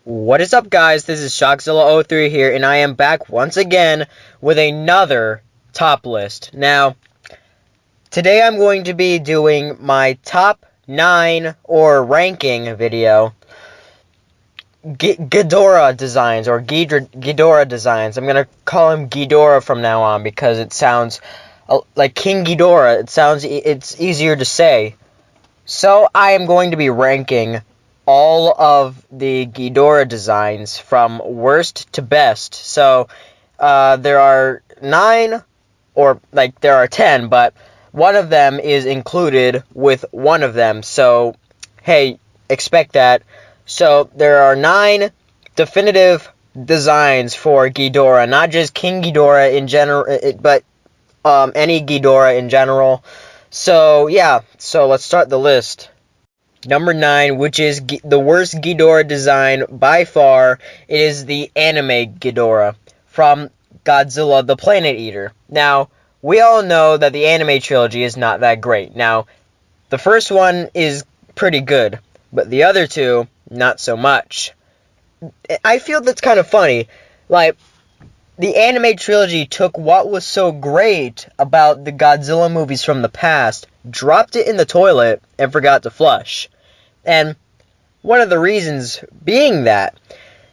What is up, guys? This is Shockzilla03 here, and I am back once again with another top list. Now, today I'm going to be doing my top 9 or ranking video. Ghidorah designs, or Ghidorah designs. I'm going to call him Ghidorah from now on because it sounds like King Ghidorah. It's easier to say. So, I am going to be ranking all of the Ghidorah designs from worst to best. So, there are 9, or, there are 10, but one of them is included with one of them. So, hey, expect that. So, there are 9 definitive designs for Ghidorah. Not just King Ghidorah in general, but any Ghidorah in general. So, yeah. So, let's start the list. Number 9, which is the worst Ghidorah design by far, it is the anime Ghidorah from Godzilla the Planet Eater. Now, we all know that the anime trilogy is not that great. Now, the first one is pretty good, but the other two, not so much. I feel that's kind of funny. Like, the anime trilogy took what was so great about the Godzilla movies from the past, dropped it in the toilet, and forgot to flush. And one of the reasons being that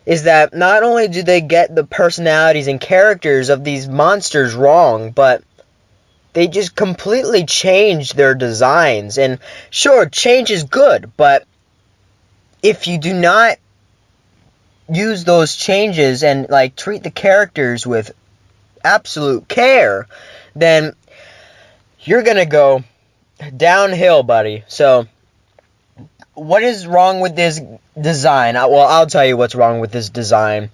is that not only do they get the personalities and characters of these monsters wrong, but they just completely changed their designs. And sure, change is good, but if you do not use those changes and treat the characters with absolute care, then you're gonna go downhill, buddy. So, what is wrong with this design? Well, I'll tell you what's wrong with this design.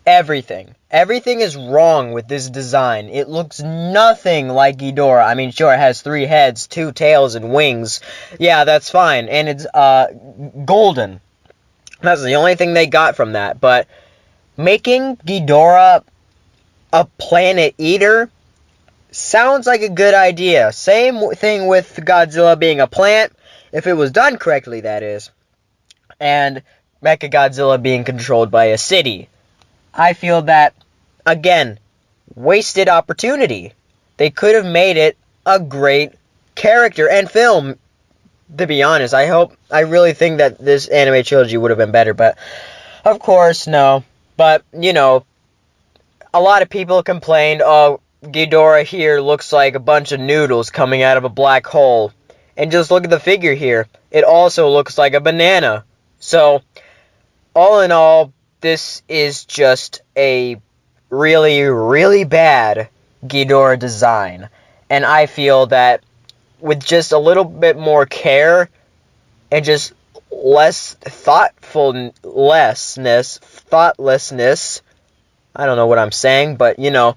Everything. Everything is wrong with this design. It looks nothing like Ghidorah. I mean, sure, it has 3 heads, 2 tails, and wings. Yeah, that's fine. And it's golden. That's the only thing they got from that. But making Ghidorah a planet eater sounds like a good idea. Same thing with Godzilla being a plant, if it was done correctly, that is. And Mechagodzilla being controlled by a city. I feel that, again, wasted opportunity. They could have made it a great character and film. To be honest, I really think that this anime trilogy would have been better, but of course, no. But, you know, a lot of people complained, oh, Ghidorah here looks like a bunch of noodles coming out of a black hole. And just look at the figure here. It also looks like a banana. So, all in all, this is just a really, really bad Ghidorah design. And I feel that with just a little bit more care and just less thoughtlessness, I don't know what I'm saying, but, you know,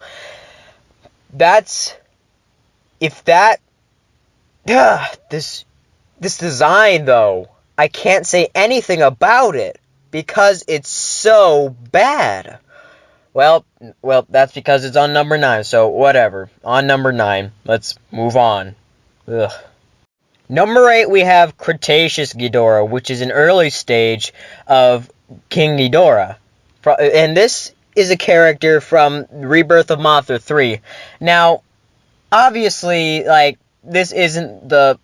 this design, though, I can't say anything about it because it's so bad. Well, that's because it's on number 9, so whatever. On number 9, let's move on. Ugh. Number 8, we have Cretaceous Ghidorah, which is an early stage of King Ghidorah. And this is a character from Rebirth of Mothra 3. Now, obviously, this isn't the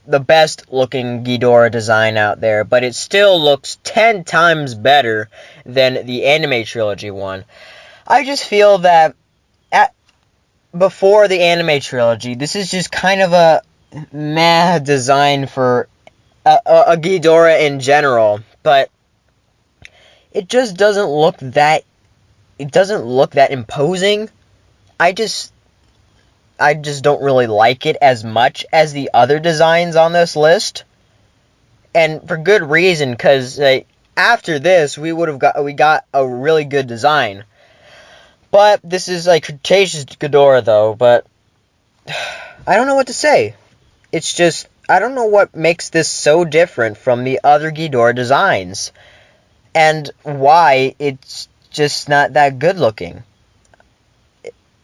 best looking Ghidorah design out there, but it still looks 10 times better than the anime trilogy one. I just feel that before the anime trilogy, this is just kind of a meh design for a Ghidorah in general, but it just doesn't look that imposing. I just don't really like it as much as the other designs on this list. And for good reason, because after this, we got a really good design. But this is Cretaceous Ghidorah, though, but I don't know what to say. It's just, I don't know what makes this so different from the other Ghidorah designs. And why it's just not that good looking.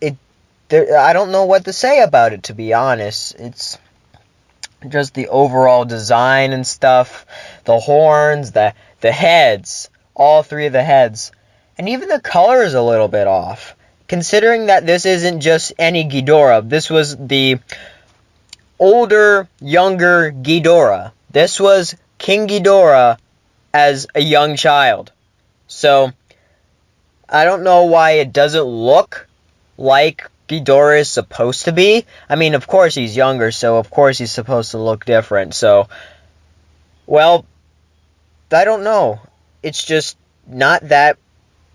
I don't know what to say about it, to be honest. It's just the overall design and stuff, the horns, the heads, all three of the heads. And even the color is a little bit off. Considering that this isn't just any Ghidorah. This was the older, younger Ghidorah. This was King Ghidorah as a young child. So, I don't know why it doesn't look like Ghidorah is supposed to be. I mean, of course he's younger, so of course he's supposed to look different. So, well, I don't know. It's just not that...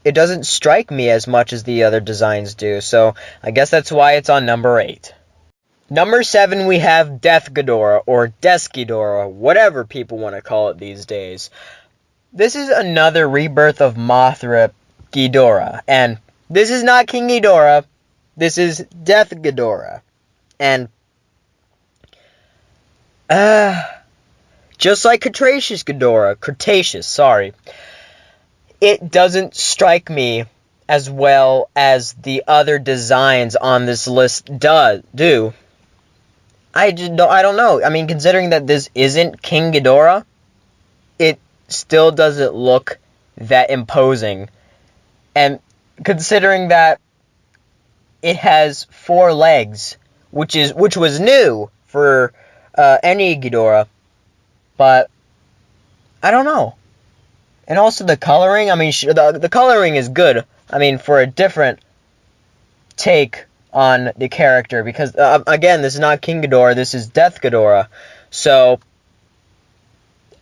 It doesn't strike me as much as the other designs do. So, I guess that's why it's on number 8. Number 7, we have Death Ghidorah, or Death Ghidorah, whatever people want to call it these days. This is another rebirth of Mothra Ghidorah, and this is not King Ghidorah, this is Death Ghidorah. And, just like Cretaceous Ghidorah, it doesn't strike me as well as the other designs on this list do. I don't know. I mean, considering that this isn't King Ghidorah, it still doesn't look that imposing. And considering that it has 4 legs, which was new for any Ghidorah, but I don't know. And also the coloring, I mean, the coloring is good. I mean, for a different take on the character, because again, this is not King Ghidorah, this is Death Ghidorah. So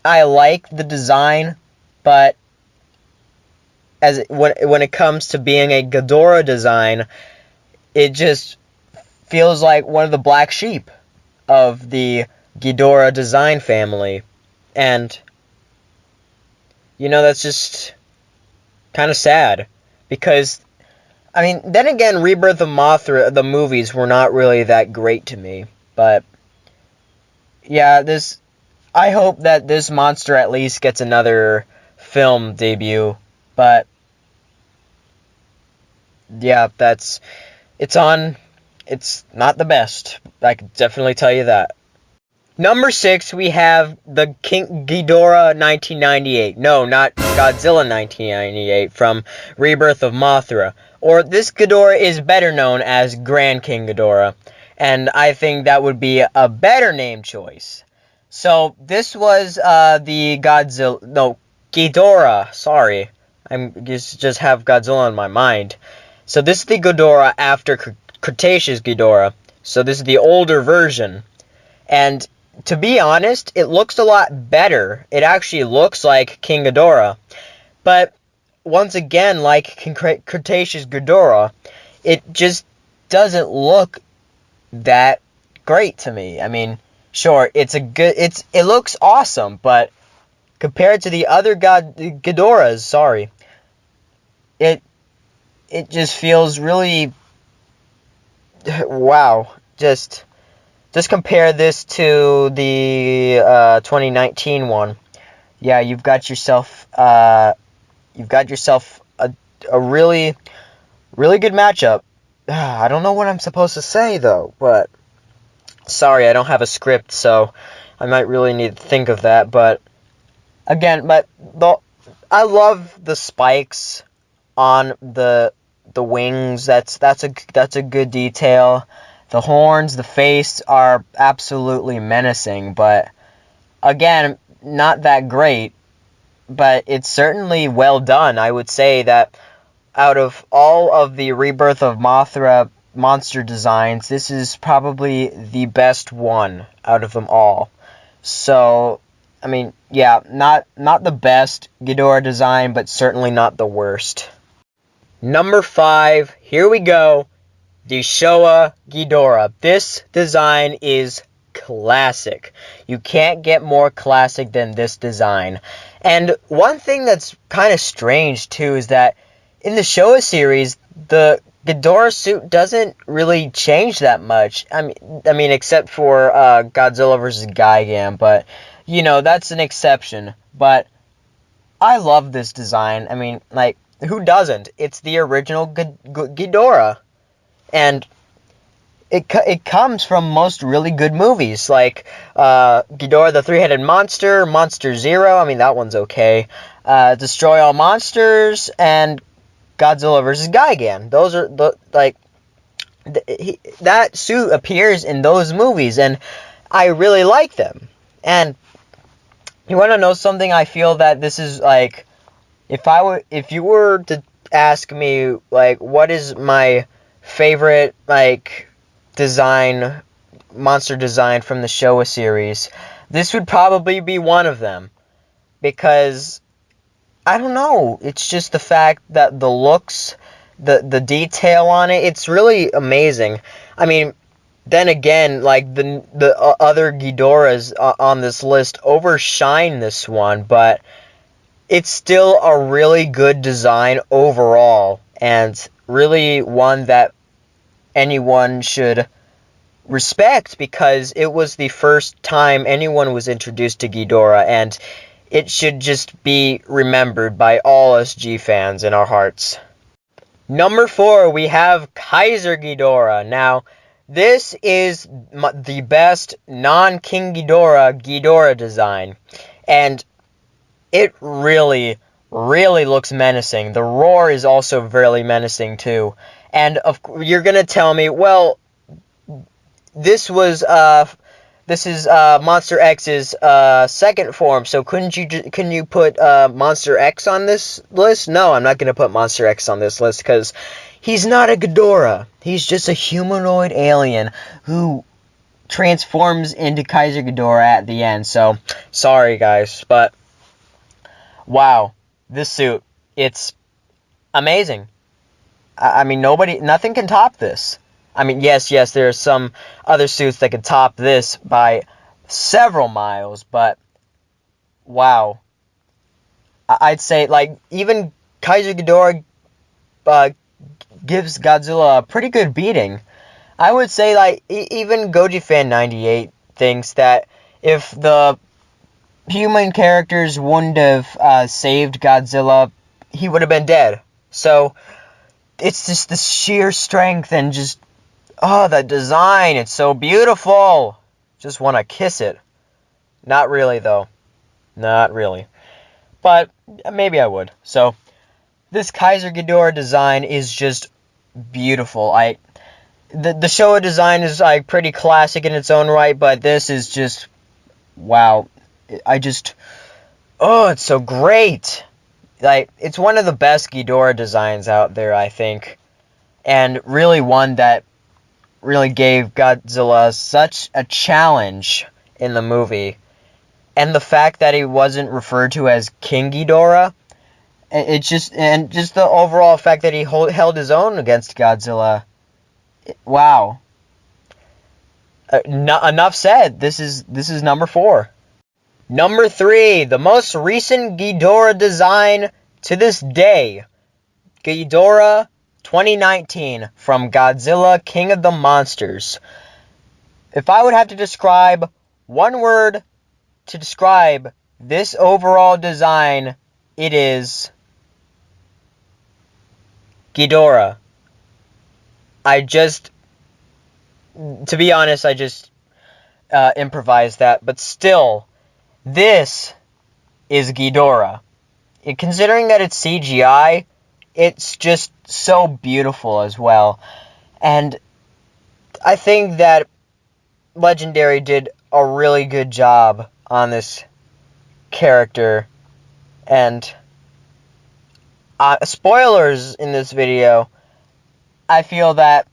I like the design, but when it comes to being a Ghidorah design, it just feels like one of the black sheep of the Ghidorah design family. And you know, that's just kind of sad, because I mean, then again, Rebirth of Mothra, the movies, were not really that great to me. But, yeah, I hope that this monster at least gets another film debut. But, yeah, it's not the best. I can definitely tell you that. Number 6, we have the King Ghidorah 1998. No, not Godzilla 1998 from Rebirth of Mothra. Or this Ghidorah is better known as Grand King Ghidorah. And I think that would be a better name choice. So, this was Ghidorah. Sorry. I'm just have Godzilla in my mind. So, this is the Ghidorah after Cretaceous Ghidorah. So, this is the older version. And to be honest, it looks a lot better. It actually looks like King Ghidorah. But once again, like Cretaceous Ghidorah, it just doesn't look that great to me. I mean, sure, it looks awesome, but compared to the other Ghidorahs, it just feels really, wow, just compare this to the 2019 one. Yeah, you've got yourself a really, really good matchup. I don't know what I'm supposed to say though, but sorry, I don't have a script, so I might really need to think of that. But again, I love the spikes on the wings. That's a good detail. The horns, the face are absolutely menacing, but again, not that great, but it's certainly well done. I would say that out of all of the Rebirth of Mothra monster designs, this is probably the best one out of them all. So, I mean, yeah, not the best Ghidorah design, but certainly not the worst. Number 5, here we go. The Showa Ghidorah. This design is classic. You can't get more classic than this design. And one thing that's kind of strange too is that in the Showa series, the Ghidorah suit doesn't really change that much. I mean, except for Godzilla vs. Gigan, but you know, that's an exception. But I love this design. I mean, like, who doesn't? It's the original Ghidorah. And it comes from most really good movies, like Ghidorah the Three-Headed Monster, Monster Zero, I mean, that one's okay. Destroy All Monsters, and Godzilla vs. Gigan. Those are that suit appears in those movies, and I really like them. And you want to know something? I feel that this is like, if you were to ask me like what is my favorite like design, monster design from the Showa series, this would probably be one of them, because I don't know, it's just the fact that the looks, the detail on it, it's really amazing. I mean, then again, like the other Ghidorahs on this list overshine this one, but it's still a really good design overall, and really one that anyone should respect, because it was the first time anyone was introduced to Ghidorah, and it should just be remembered by all us G fans in our hearts. Number 4, we have Kaiser Ghidorah. Now, this is the best non-King Ghidorah design, and it really, really looks menacing. The roar is also very menacing too. And you're gonna tell me, well, this is Monster X's second form, so couldn't you put Monster X on this list? No, I'm not gonna put Monster X on this list, because he's not a Ghidorah. He's just a humanoid alien who transforms into Kaiser Ghidorah at the end. So sorry guys, but wow, this suit, it's amazing. I mean, nothing can top this. I mean, yes, there are some other suits that could top this by several miles, but wow. I'd say, like, even Kaiser Ghidorah gives Godzilla a pretty good beating. I would say, like, even GojiFan98 thinks that if the human characters wouldn't have saved Godzilla, he would have been dead. So, it's just the sheer strength and just, oh, that design, it's so beautiful. Just want to kiss it. Not really, though. Not really. But maybe I would. So, this Kaiser Ghidorah design is just beautiful. The Showa design is like pretty classic in its own right, but this is just, wow. Oh, it's so great. Like, it's one of the best Ghidorah designs out there, I think. And really one that really gave Godzilla such a challenge in the movie. And the fact that he wasn't referred to as King Ghidorah, just the overall fact that he held his own against Godzilla. Wow. Enough said. This is number 4. Number 3, the most recent Ghidorah design to this day. Ghidorah 2019 from Godzilla King of the Monsters. If I would have to describe one word to describe this overall design, it is Ghidorah. To be honest, I just improvised that, but still, this is Ghidorah. Considering that it's CGI, it's just so beautiful as well. And I think that Legendary did a really good job on this character. And spoilers in this video, I feel that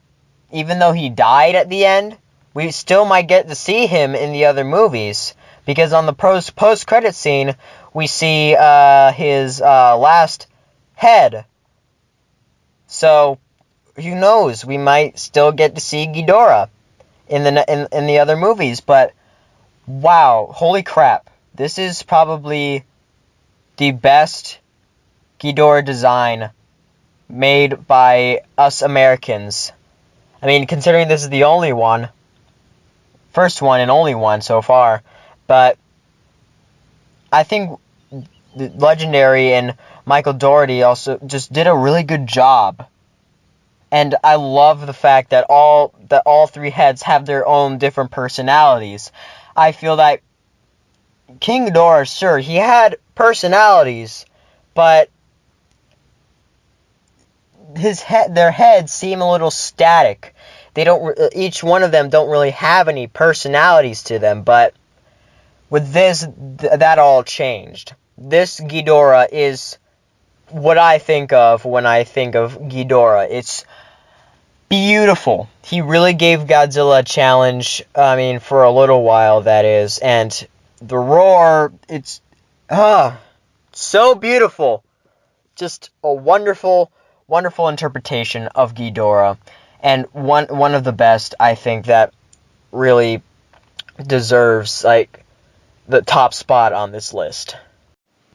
even though he died at the end, we still might get to see him in the other movies. Because on the post-credit scene, we see his last head. So, who knows? We might still get to see Ghidorah in the other movies. But, wow, holy crap. This is probably the best Ghidorah design made by us Americans. I mean, considering this is the only one. First one and only one so far. But I think Legendary and Michael Dougherty also just did a really good job. And I love the fact that all 3 heads have their own different personalities. I feel that King Ghidorah, sure, he had personalities, but their heads seem a little static. They don't. Each one of them don't really have any personalities to them. But with this, that all changed. This Ghidorah is what I think of when I think of Ghidorah. It's beautiful. He really gave Godzilla a challenge. I mean, for a little while, that is. And the roar, it's so beautiful. Just a wonderful, wonderful interpretation of Ghidorah. And one of the best, I think, that really deserves, like, the top spot on this list.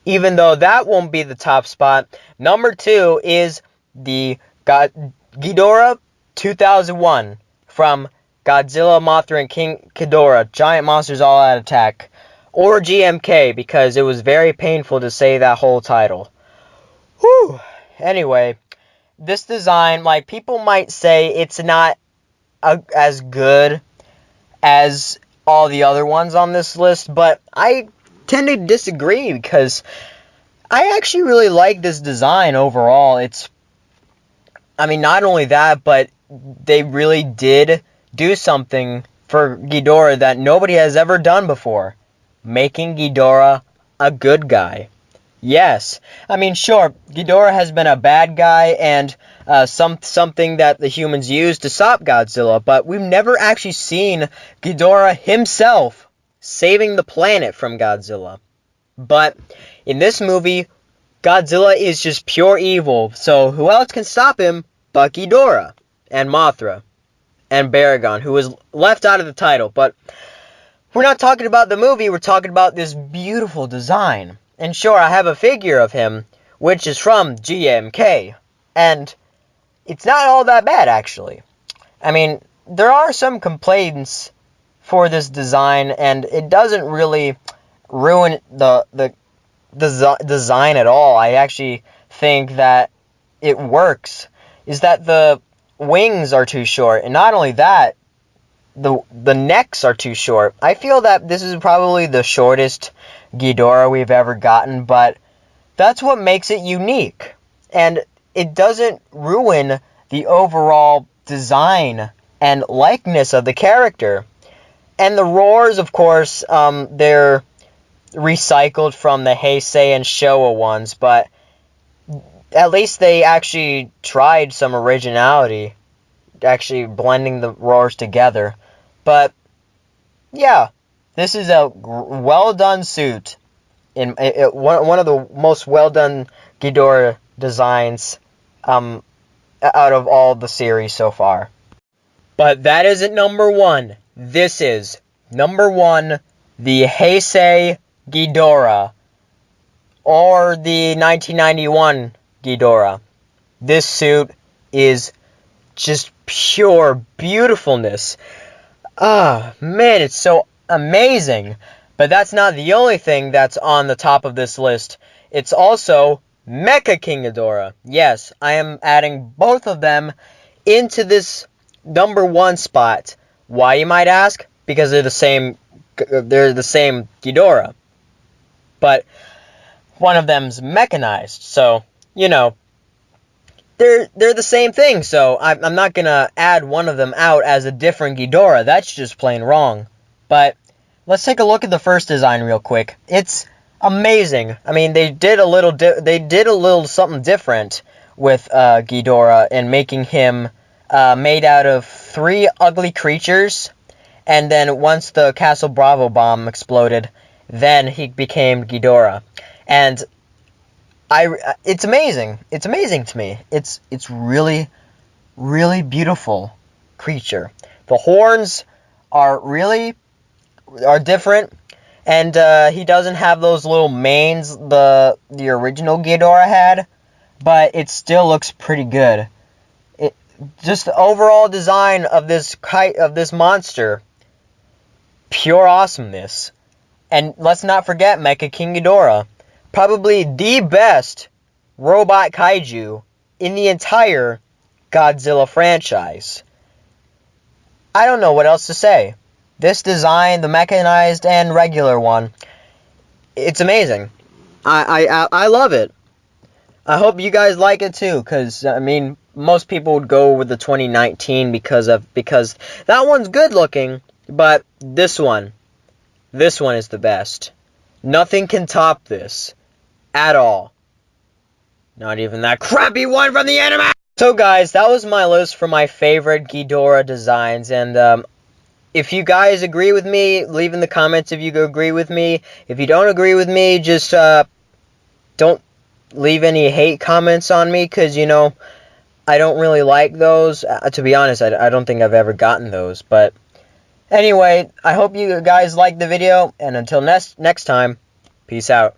Even though that won't be the top spot, number 2 is the Ghidorah 2001 from Godzilla, Mothra, and King Ghidorah, Giant Monsters All Out Attack, or GMK, because it was very painful to say that whole title. Whew. Anyway, this design, like, people might say it's not as good as all the other ones on this list, but I tend to disagree, because I actually really like this design overall. It's, I mean, not only that, but they really did do something for Ghidorah that nobody has ever done before, making Ghidorah a good guy. Yes, I mean, sure, Ghidorah has been a bad guy and something that the humans use to stop Godzilla, but we've never actually seen Ghidorah himself saving the planet from Godzilla. But in this movie, Godzilla is just pure evil, so who else can stop him but Ghidorah and Mothra and Baragon, who was left out of the title. But we're not talking about the movie, we're talking about this beautiful design. And sure, I have a figure of him, which is from GMK, and it's not all that bad, actually. I mean, there are some complaints for this design, and it doesn't really ruin the design at all. I actually think that it works. Is that the wings are too short, and not only that, the necks are too short. I feel that this is probably the shortest Ghidorah we've ever gotten, but that's what makes it unique. And it doesn't ruin the overall design and likeness of the character. And the roars, of course, they're recycled from the Heisei and Showa ones, but at least they actually tried some originality, actually blending the roars together. But yeah, this is a well-done suit. One of the most well-done Ghidorah designs out of all the series so far. But that isn't number 1. This is number 1, the Heisei Ghidorah, or the 1991 Ghidorah. This suit is just pure beautifulness. Ah, man, it's so amazing. But that's not the only thing that's on the top of this list. It's also Mecha King Ghidorah. Yes, I am adding both of them into this number 1 spot. Why, you might ask? Because they're the same Ghidorah. But one of them's mechanized, so, you know, they're the same thing, so I'm not gonna add one of them out as a different Ghidorah. That's just plain wrong. But let's take a look at the first design real quick. It's amazing. I mean, they did a little something different with Ghidorah and making him made out of 3 ugly creatures, and then once the Castle Bravo bomb exploded, then he became Ghidorah. And it's amazing. It's amazing to me. It's really, really beautiful creature. The horns are different, and he doesn't have those little manes the original Ghidorah had, but it still looks pretty good. Just the overall design of this monster, pure awesomeness. And let's not forget Mecha King Ghidorah, probably the best robot kaiju in the entire Godzilla franchise. I don't know what else to say. This design, the mechanized and regular one, it's amazing. I love it. I hope you guys like it too, because, I mean, most people would go with the 2019 because that one's good looking, but this one is the best. Nothing can top this. At all. Not even that crappy one from the anime! So guys, that was my list for my favorite Ghidorah designs, and if you guys agree with me, leave in the comments if you agree with me. If you don't agree with me, just don't leave any hate comments on me, because, you know, I don't really like those. To be honest, I don't think I've ever gotten those, but anyway, I hope you guys liked the video, and until next time, peace out.